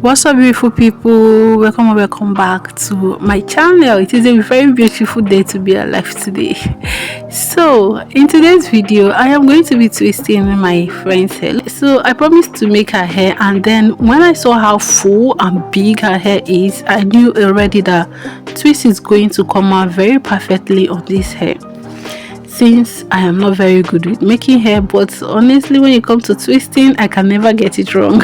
What's up, beautiful people? Welcome back to my channel. It is a very beautiful day to be alive today. So in today's video I am going to be twisting my friend's hair. So I promised to make her hair, and then when I saw how full and big her hair is, I knew already that twist is going to come out very perfectly on this hair. Since I am not very good with making hair, but honestly when it comes to twisting I can never get it wrong.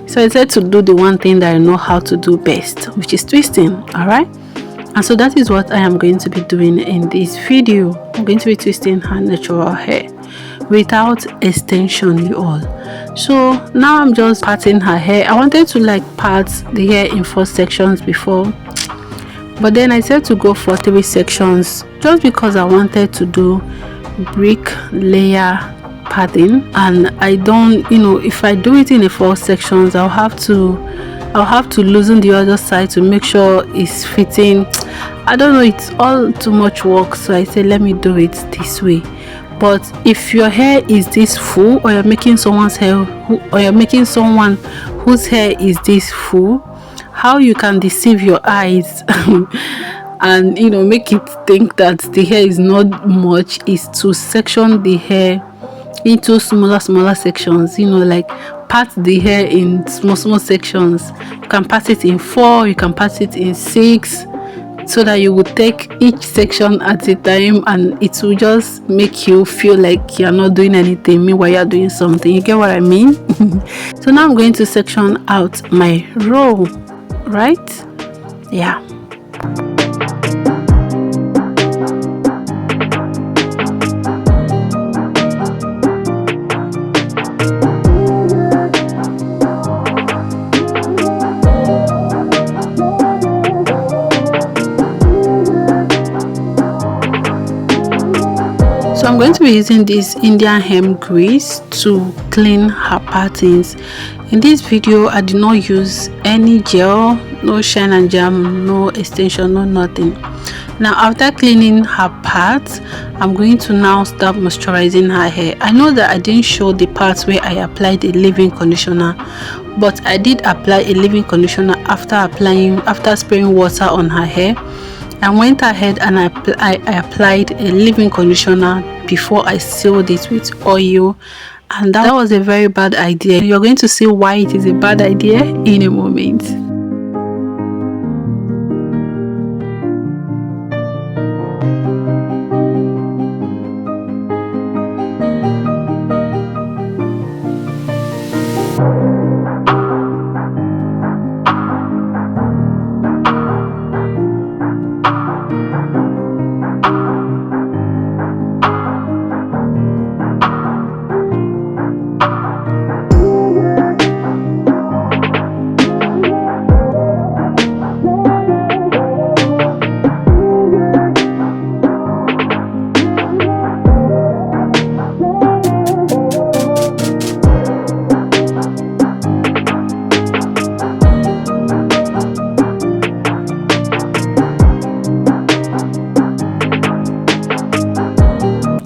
So I decided to do the one thing that I know how to do best, which is twisting. Alright, and so that is what I am going to be doing in this video. I'm going to be twisting her natural hair without extension, you all. So now I'm just parting her hair. I wanted to part the hair in 4 sections before, but then I said to go for 3 sections just because I wanted to do brick layer padding, and I don't, if I do it in 4 sections I'll have to loosen the other side to make sure it's fitting. I don't know, it's all too much work, so I said let me do it this way. But if your hair is this full, or you're making someone's hair whose hair is this full, how you can deceive your eyes and make it think that the hair is not much is to section the hair into smaller sections. Part the hair in small sections. You can part it in 4, you can part it in 6, so that you will take each section at a time, and it will just make you feel like you're not doing anything meanwhile you're doing something. You get what I mean? So now I'm going to section out my row, right? Yeah. So I'm going to be using this Indian hemp grease to clean her patterns. In this video I did not use any gel, no shine and jam, no extension, no nothing. Now after cleaning her parts, I'm going to now start moisturizing her hair. I know that I didn't show the parts where I applied a leave-in conditioner, but I did apply a leave-in conditioner after spraying water on her hair. I went ahead and I applied a leave-in conditioner before I sealed it with oil, and that was a very bad idea. You're going to see why it is a bad idea in a moment.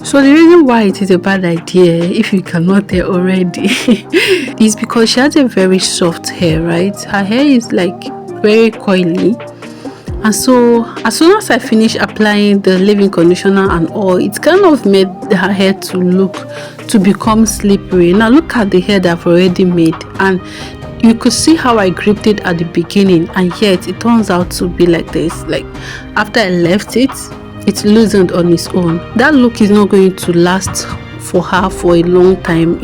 So the reason why it is a bad idea, if you cannot tell already, is because she has a very soft hair, right? Her hair is very coily, and so as soon as I finish applying the leave-in conditioner and all, it kind of made her hair to become slippery. Now look at the hair that I've already made, and you could see how I gripped it at the beginning, and yet it turns out to be like this. After I left it loosened on its own. That look is not going to last for her for a long time.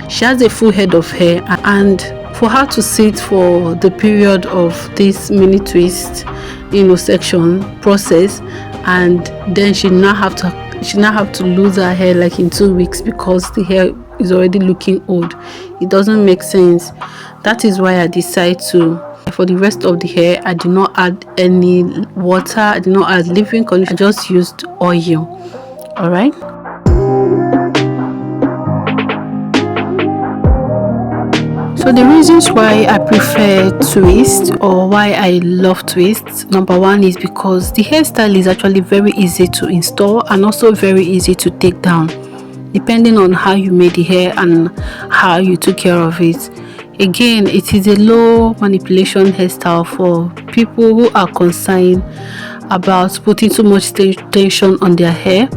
She has a full head of hair, and for her to sit for the period of this mini twist section process, and then she now have to lose her hair in 2 weeks because the hair is already looking old. It doesn't make sense. That is why I decided to, for the rest of the hair, I did not add any water, I did not add leave-in conditioner, I just used oil. Alright, so the reasons why I prefer twist, or why I love twists, number 1 is because the hairstyle is actually very easy to install and also very easy to take down. depending on how you made the hair and how you took care of it. Again, it is a low manipulation hairstyle for people who are concerned about putting too much tension on their hair.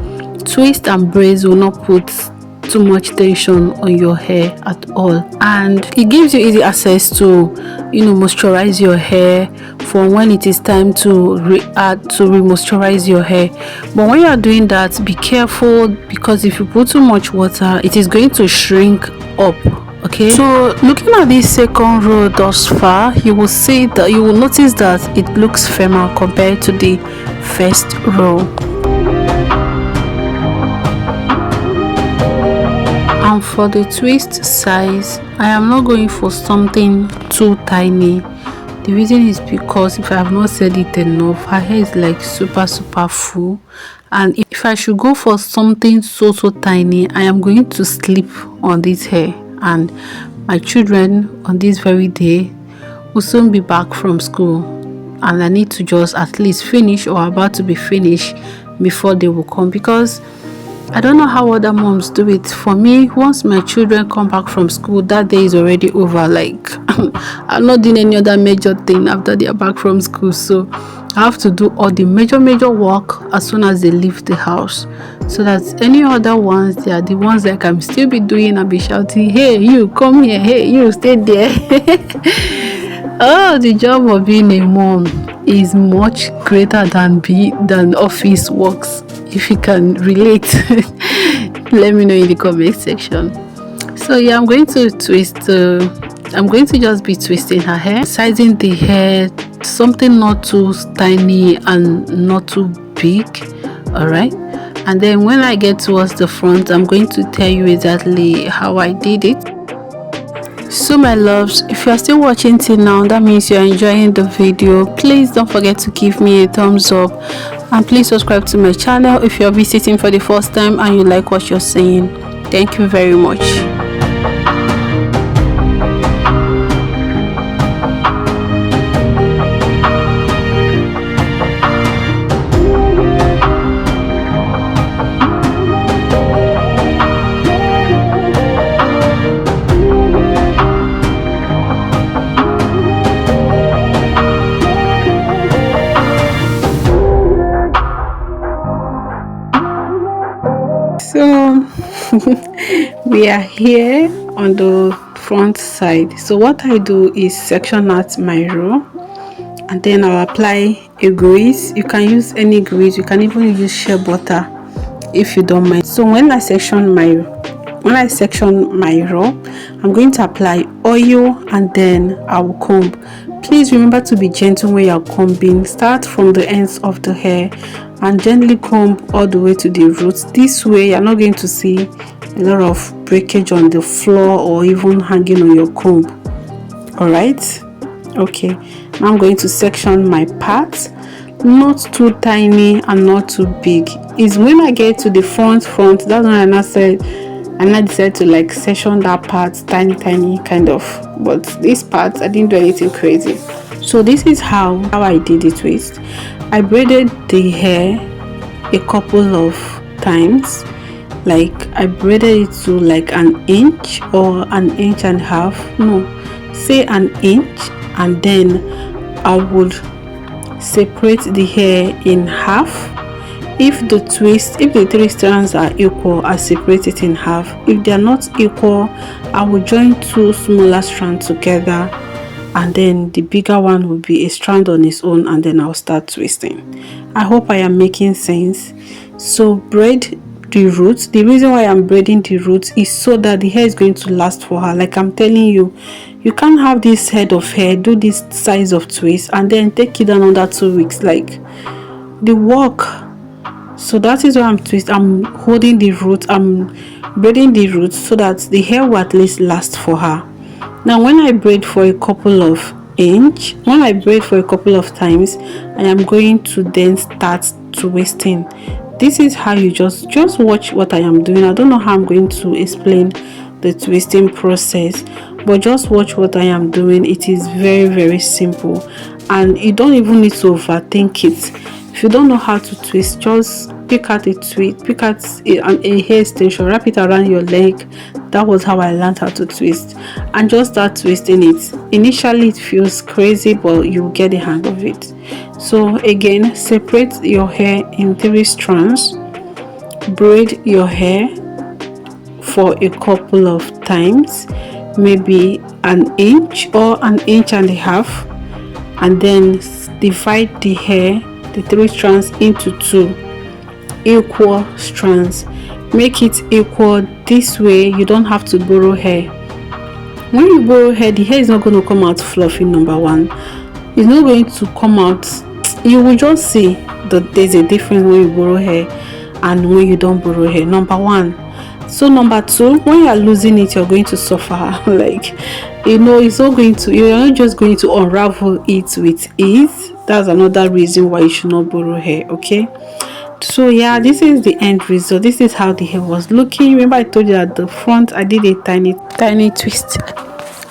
Twist and braids will not put too much tension on your hair at all, and it gives you easy access to moisturize your hair for when it is time to re-moisturize your hair. But when you are doing that, be careful, because if you put too much water, it is going to shrink up. Okay, so looking at this second row thus far, you will notice that it looks firmer compared to the first row. And for the twist size, I am not going for something too tiny. The reason is because, if I have not said it enough, her hair is like super full, and if I should go for something so tiny, I am going to sleep on this hair, and my children on this very day will soon be back from school, and I need to just at least finish or about to be finished before they will come, because I don't know how other moms do it. For me, once my children come back from school, that day is already over. Like, I'm not doing any other major thing after they are back from school, so I have to do all the major work as soon as they leave the house, so that any other ones, they are the ones that I can still be doing and be shouting, "Hey, you come here, hey, you stay there." Oh, the job of being a mom is much greater than office works. If you can relate, let me know in the comment section. So yeah, I'm going to just be twisting her hair, sizing the hair, something not too tiny and not too big. All right, and then when I get towards the front, I'm going to tell you exactly how I did it. So my loves, if you are still watching till now, that means you are enjoying the video. Please don't forget to give me a thumbs up, and please subscribe to my channel if you are visiting for the first time and you like what you're seeing. Thank you very much. So we are here on the front side. So what I do is section out my row, and then I'll apply a grease. You can use any grease, you can even use shea butter if you don't mind. So when I section my row, I'm going to apply oil, and then I will comb. Please remember to be gentle when you're combing. Start from the ends of the hair and gently comb all the way to the roots. This way you're not going to see a lot of breakage on the floor or even hanging on your comb. All right, okay, now I'm going to section my parts, not too tiny and not too big. Is when I get to the front, that's when I decided to like section that part tiny kind of. But this part, I didn't do anything crazy. So this is how I did the twist. I braided the hair a couple of times. Like, I braided it to like an inch or an inch and a half, no, say an inch, and then I would separate the hair in half. If the three strands are equal, I separate it in half. If they are not equal, I will join two smaller strands together, and then the bigger one will be a strand on its own, and then I'll start twisting. I hope I am making sense. So braid the roots. The reason why I'm braiding the roots is so that the hair is going to last for her. Like I'm telling you, you can't have this head of hair, do this size of twist, and then take it down under 2 weeks. Like, the work. So that is why I'm holding the roots, I'm braiding the roots so that the hair will at least last for her. Now when I braid for a couple of times, I am going to then start twisting. This is how you just watch what I am doing. I don't know how I'm going to explain the twisting process, but just watch what I am doing. It is very simple, and you don't even need to overthink it. If you don't know how to twist, just pick out a hair extension, wrap it around your leg, That was how I learned how to twist, and just start twisting it. Initially it feels crazy, but you get the hang of it. So again, separate your hair in 3 strands, braid your hair for a couple of times, maybe an inch or an inch and a half, and then divide the hair, the 3 strands, into 2 equal strands. Make it equal. This way you don't have to borrow hair. When you borrow hair, the hair is not going to come out fluffy. Number one, it's not going to come out, you will just see that there's a difference when you borrow hair and when you don't borrow hair. Number one. So number two, when you are losing it, you're going to suffer. Like, it's not going to, you're not just going to unravel it with ease. That's another reason why you should not borrow hair. Okay, so yeah, this is the end result. This is how the hair was looking. Remember I told you at the front I did a tiny twist,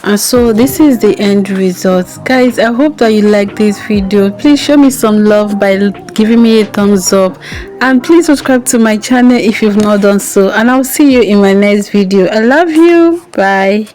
and so this is the end result. Guys, I hope that you like this video. Please show me some love by giving me a thumbs up, and please subscribe to my channel if you've not done so, and I'll see you in my next video. I love you. Bye.